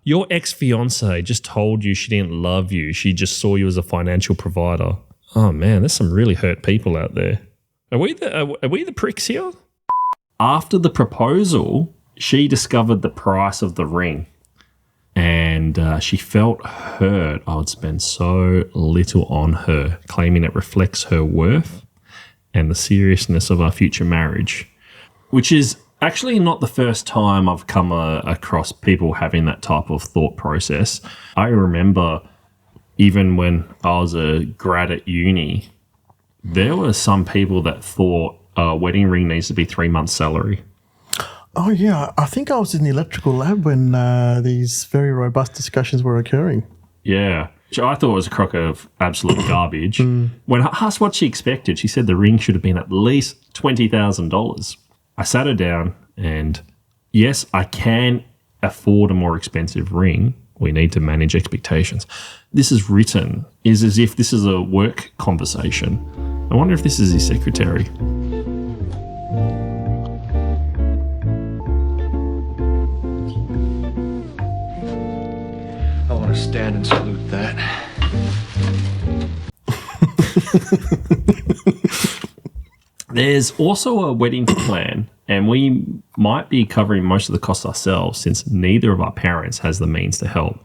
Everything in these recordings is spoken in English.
Your ex-fiance just told you she didn't love you. She just saw you as a financial provider. Oh, man, there's some really hurt people out there. Are we the pricks here? After the proposal, she discovered the price of the ring. And she felt hurt I would spend so little on her, claiming it reflects her worth and the seriousness of our future marriage, which is actually not the first time I've come across people having that type of thought process. I remember even when I was a grad at uni, there were some people that thought a wedding ring needs to be 3 months' salary. Oh, yeah. I think I was in the electrical lab when these very robust discussions were occurring. Yeah. I thought it was a crock of absolute garbage. When I asked what she expected, she said the ring should have been at least $20,000. I sat her down and, yes, I can afford a more expensive ring. We need to manage expectations. This is written is as if this is a work conversation. I wonder if this is his secretary. I want to stand and salute that. There's also a wedding plan, and we might be covering most of the costs ourselves since neither of our parents has the means to help.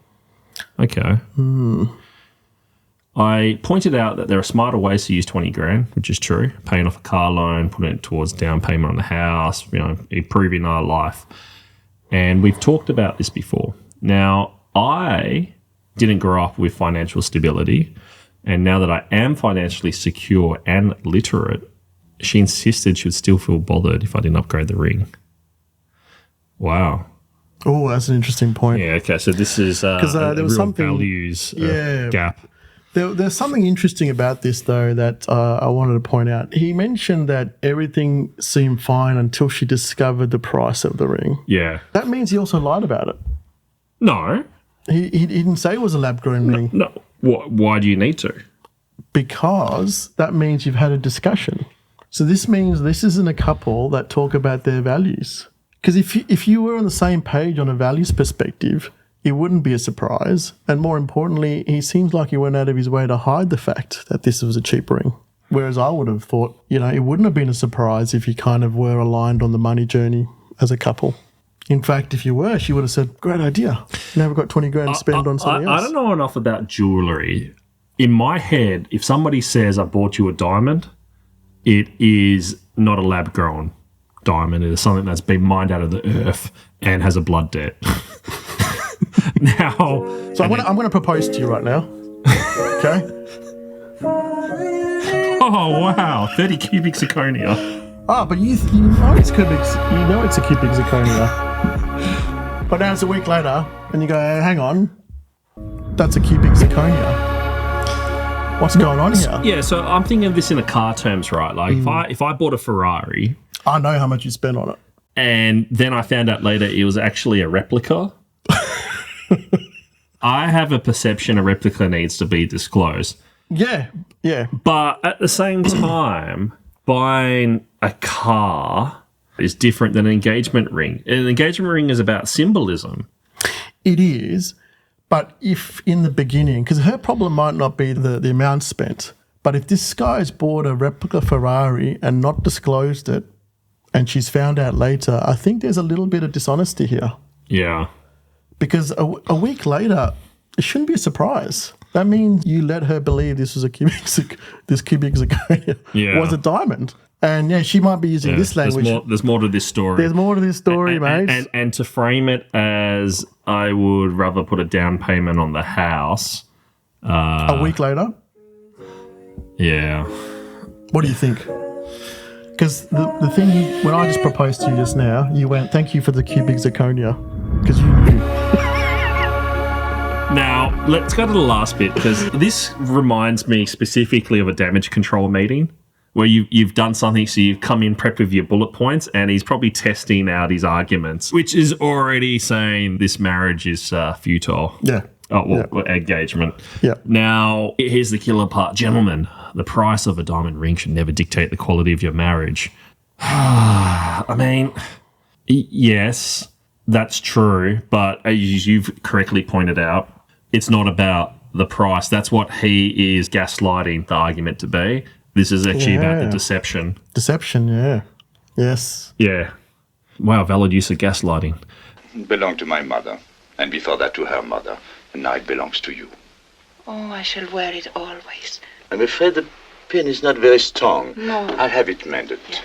Okay. I pointed out that there are smarter ways to use 20 grand, which is true. Paying off a car loan, putting it towards down payment on the house, improving our life. And we've talked about this before. Now, I didn't grow up with financial stability, and now that I am financially secure and literate, she insisted she would still feel bothered if I didn't upgrade the ring. Wow. Oh, that's an interesting point. Yeah, okay, so this is a there was real something, values gap. There's something interesting about this, though, that I wanted to point out. He mentioned that everything seemed fine until she discovered the price of the ring. Yeah. That means he also lied about it. No. He didn't say it was a lab-grown ring. No. Why do you need to? Because that means you've had a discussion. So this means this isn't a couple that talk about their values. Because if you were on the same page on a values perspective, it wouldn't be a surprise. And more importantly, he seems like he went out of his way to hide the fact that this was a cheap ring. Whereas I would have thought, it wouldn't have been a surprise if you kind of were aligned on the money journey as a couple. In fact, if you were, she would have said, great idea. Now we've got 20 grand to spend on something else. I don't know enough about jewellery. In my head, if somebody says, I bought you a diamond, it is not a lab-grown diamond. It is something that's been mined out of the earth and has a blood debt. Now, so I'm going to propose to you right now. Okay. Oh wow, 30 cubic zirconia. Oh, but you know it's cubic. You know it's a cubic zirconia. But now it's a week later, and you go, hang on, that's a cubic zirconia. What's going on here? Yeah, so I'm thinking of this in the car terms, right? Like if I bought a Ferrari, I know how much you spent on it, and then I found out later it was actually a replica. I have a perception a replica needs to be disclosed. Yeah. But at the same time, buying a car is different than an engagement ring. An engagement ring is about symbolism. It is, but if in the beginning, because her problem might not be the amount spent, but if this guy's bought a replica Ferrari and not disclosed it, and she's found out later, I think there's a little bit of dishonesty here. Yeah. Because a week later, it shouldn't be a surprise. That means you let her believe this was cubic zirconia was a diamond. And yeah, she might be using this language. There's more to this story. There's more to this story, mate. And to frame it as I would rather put a down payment on the house. A week later? Yeah. What do you think? Because the thing, when I just proposed to you just now, you went, thank you for the cubic zirconia. Because you knew. Now, let's go to the last bit, because this reminds me specifically of a damage control meeting where you've done something, so you've come in prepped with your bullet points, and he's probably testing out his arguments, which is already saying this marriage is futile. Yeah. Engagement. Yeah. Now, here's the killer part. Gentlemen, the price of a diamond ring should never dictate the quality of your marriage. I mean, yes, That's true, but as you've correctly pointed out, it's not about the price. That's what he is gaslighting the argument to be. This is actually about the deception. Deception, yeah. Yes. Yeah. Wow, valid use of gaslighting. It belonged to my mother, and before that to her mother, and now it belongs to you. Oh, I shall wear it always. I'm afraid the pin is not very strong. No. I'll have it mended. Yes.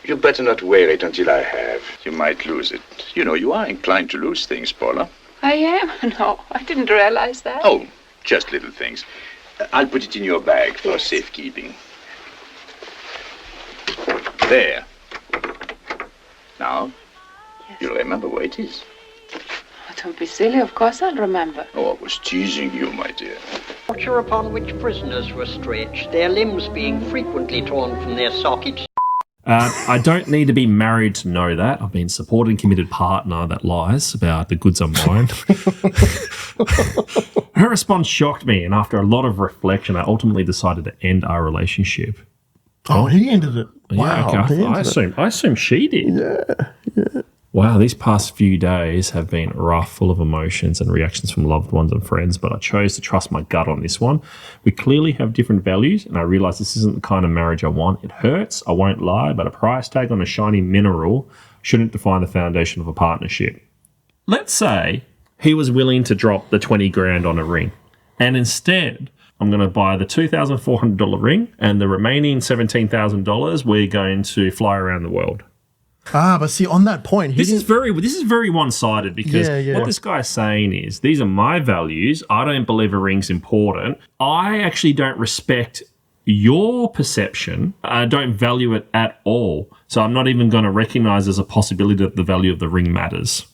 You better not wear it until I have. You might lose it. You know, you are inclined to lose things, Paula. I am? No, I didn't realize that. Oh, just little things. I'll put it in your bag for safekeeping. There. Now, you'll remember where it is. Oh, don't be silly. Of course I'll remember. Oh, I was teasing you, my dear. Torture upon which prisoners were stretched, their limbs being frequently torn from their sockets. I don't need to be married to know that. I've been supporting committed partner that lies about the goods I'm buying. Her response shocked me, and after a lot of reflection, I ultimately decided to end our relationship. Oh, he ended it. Yeah, Wow. okay. I assume she did. Yeah. Wow, these past few days have been rough, full of emotions and reactions from loved ones and friends, but I chose to trust my gut on this one. We clearly have different values, and I realize this isn't the kind of marriage I want. It hurts, I won't lie, but a price tag on a shiny mineral shouldn't define the foundation of a partnership. Let's say he was willing to drop the 20 grand on a ring, and instead I'm going to buy the $2,400 ring, and the remaining $17,000 we're going to fly around the world. But see, on that point, This is very one-sided because Yeah. what this guy's saying is, these are my values. I don't believe a ring's important. I actually don't respect your perception. I don't value it at all. So I'm not even going to recognize there's a possibility that the value of the ring matters.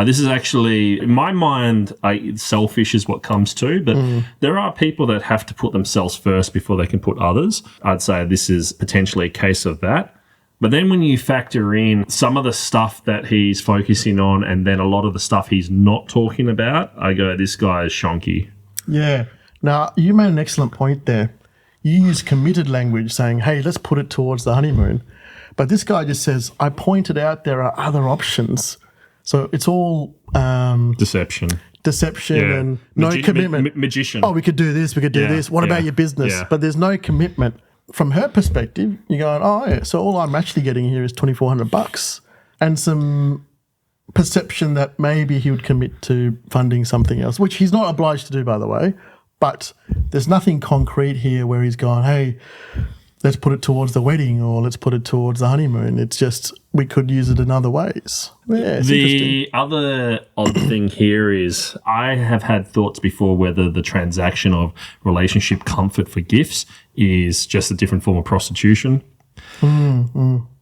This is actually, in my mind, selfish is what comes to, but there are people that have to put themselves first before they can put others. I'd say this is potentially a case of that. But then when you factor in some of the stuff that he's focusing on and then a lot of the stuff he's not talking about, I go, this guy is shonky. Yeah. Now, you made an excellent point there. You use committed language saying, hey, let's put it towards the honeymoon. But this guy just says, I pointed out there are other options. So it's all Deception. and no commitment. Magician. Oh, we could do this, we could do this. What about your business? Yeah. But there's no commitment. From her perspective, you're going, oh, yeah, so all I'm actually getting here is $2,400 and some perception that maybe he would commit to funding something else, which he's not obliged to do, by the way. But there's nothing concrete here where he's gone, hey, let's put it towards the wedding or let's put it towards the honeymoon. It's just we could use it in other ways. Yeah, it's interesting. The other odd thing here is I have had thoughts before whether the transaction of relationship comfort for gifts is just a different form of prostitution.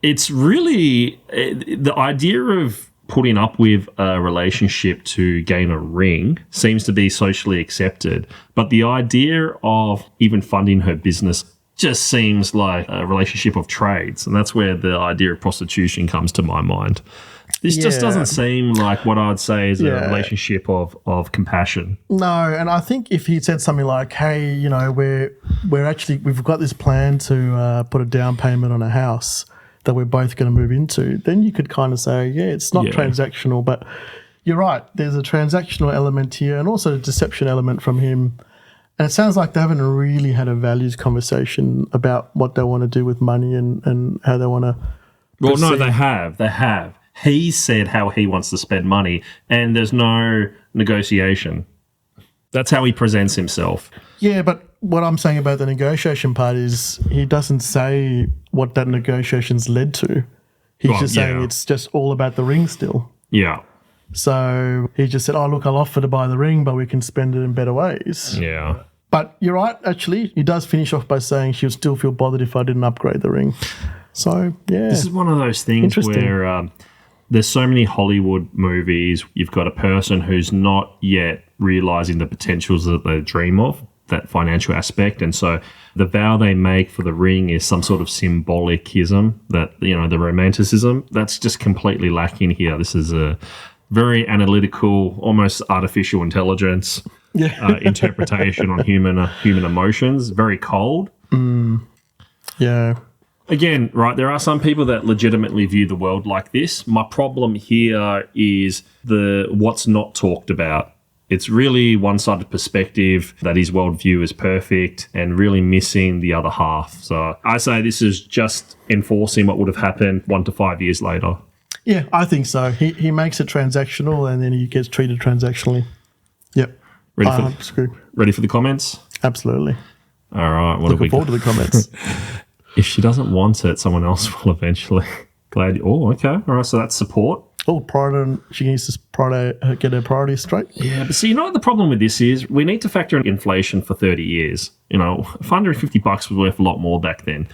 It's really the idea of putting up with a relationship to gain a ring seems to be socially accepted. But the idea of even funding her business just seems like a relationship of trades. And that's where the idea of prostitution comes to my mind. This just doesn't seem like what I'd say is a relationship of compassion. No, and I think if he said something like, hey, you know, we've got this plan to put a down payment on a house that we're both going to move into, then you could kind of say, yeah, it's not transactional, but you're right. There's a transactional element here and also a deception element from him. And it sounds like they haven't really had a values conversation about what they want to do with money and how they want to proceed. No, they have. They have. He said how he wants to spend money, and there's no negotiation. That's how he presents himself. Yeah, but what I'm saying about the negotiation part is he doesn't say what that negotiation's led to. He's just saying it's just all about the ring still. Yeah. So he just said, oh, look, I'll offer to buy the ring, but we can spend it in better ways. Yeah. But you're right, actually. He does finish off by saying she'll still feel bothered if I didn't upgrade the ring. So, yeah. This is one of those things where there's so many Hollywood movies. You've got a person who's not yet realising the potentials that they dream of, that financial aspect. And so the vow they make for the ring is some sort of symbolicism, that, you know, the romanticism, that's just completely lacking here. This is a very analytical, almost artificial intelligence interpretation on human emotions. Very cold. Yeah. Again, right, there are some people that legitimately view the world like this. My problem here is what's not talked about. It's really one-sided perspective that his worldview is perfect and really missing the other half. So I say this is just enforcing what would have happened 1 to 5 years later. Yeah, I think so. He makes it transactional and then he gets treated transactionally. Yep. Ready for the comments? Absolutely. All right. Looking forward to the comments. If she doesn't want it, someone else will eventually. Glad. Oh, okay. All right. So that's support. Oh, she needs to get her priorities straight. Yeah, but see, you know what the problem with this is? We need to factor in inflation for 30 years. You know, $150 was worth a lot more back then.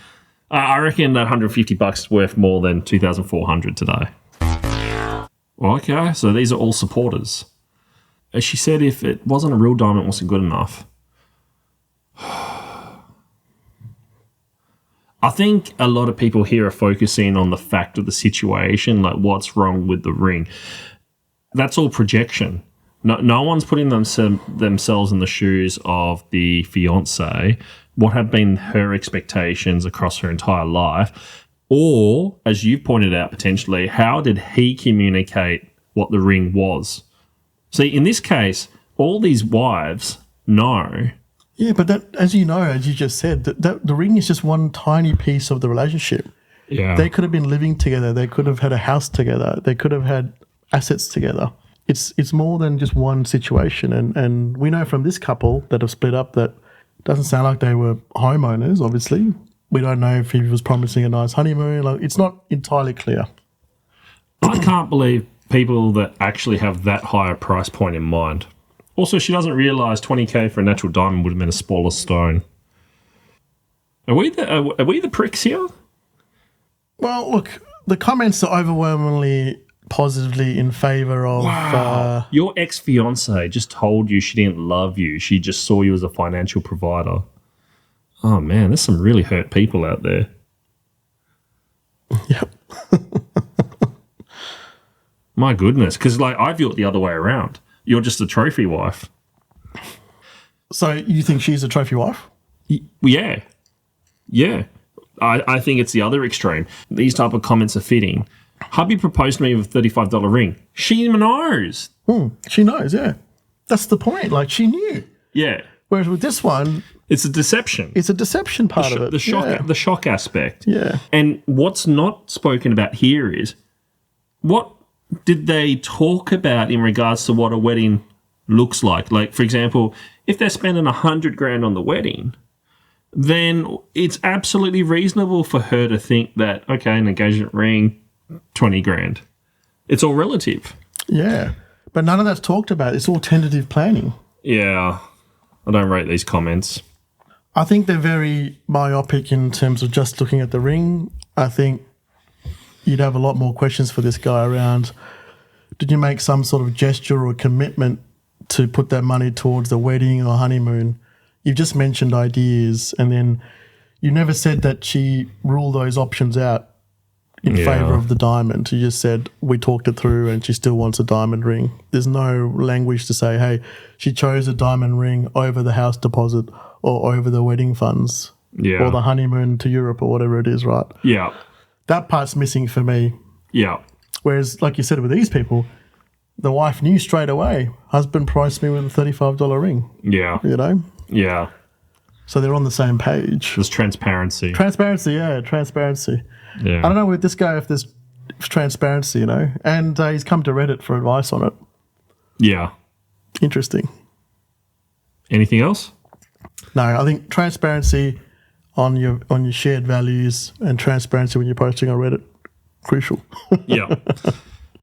I reckon that $150 is worth more than $2,400 today. Okay, so these are all supporters. As she said, if it wasn't a real diamond, it wasn't good enough. I think a lot of people here are focusing on the fact of the situation, like what's wrong with the ring. That's all projection. No one's putting themselves in the shoes of the fiancé, what have been her expectations across her entire life, or, as you've pointed out potentially, how did he communicate what the ring was? See, in this case, all these wives know. Yeah, but that, as you know, as you just said, that the ring is just one tiny piece of the relationship. Yeah. They could have been living together. They could have had a house together. They could have had assets together. It's more than just one situation. And we know from this couple that have split up that it doesn't sound like they were homeowners, obviously. We don't know if he was promising a nice honeymoon. Like, it's not entirely clear. I can't believe people that actually have that higher price point in mind. Also, she doesn't realise $20,000 for a natural diamond would have been a smaller stone. Are we the pricks here? Well, look, the comments are overwhelmingly positively in favour of... Wow. Your ex-fiancée just told you she didn't love you. She just saw you as a financial provider. Oh, man, there's some really hurt people out there. Yep. My goodness, because I view it the other way around. You're just a trophy wife. So you think she's a trophy wife? Yeah. Yeah. I think it's the other extreme. These type of comments are fitting. Hubby proposed to me with a $35 ring. She knows. She knows, yeah. That's the point. Like, she knew. Yeah. Whereas with this one... It's a deception. It's a deception part of it. The shock aspect. Yeah. And what's not spoken about here is what did they talk about in regards to what a wedding looks like? Like, for example, if they're spending $100,000 on the wedding, then it's absolutely reasonable for her to think that, okay, an engagement ring, $20,000. It's all relative. Yeah. But none of that's talked about. It's all tentative planning. Yeah. I don't rate these comments. I think they're very myopic in terms of just looking at the ring. I think you'd have a lot more questions for this guy around, did you make some sort of gesture or commitment to put that money towards the wedding or honeymoon? You've just mentioned ideas, and then you never said that she ruled those options out in favour of the diamond. You just said, we talked it through and she still wants a diamond ring. There's no language to say, hey, she chose a diamond ring over the house deposit or over the wedding funds or the honeymoon to Europe or whatever it is, right? Yeah. That part's missing for me. Yeah. Whereas, like you said, with these people, the wife knew straight away, husband priced me with a $35 ring. Yeah. You know? Yeah. So they're on the same page. There's transparency. Transparency. Yeah. I don't know with this guy if there's transparency, you know? And he's come to Reddit for advice on it. Yeah. Interesting. Anything else? No, I think transparency on your shared values and transparency when you're posting on Reddit, crucial. Yeah.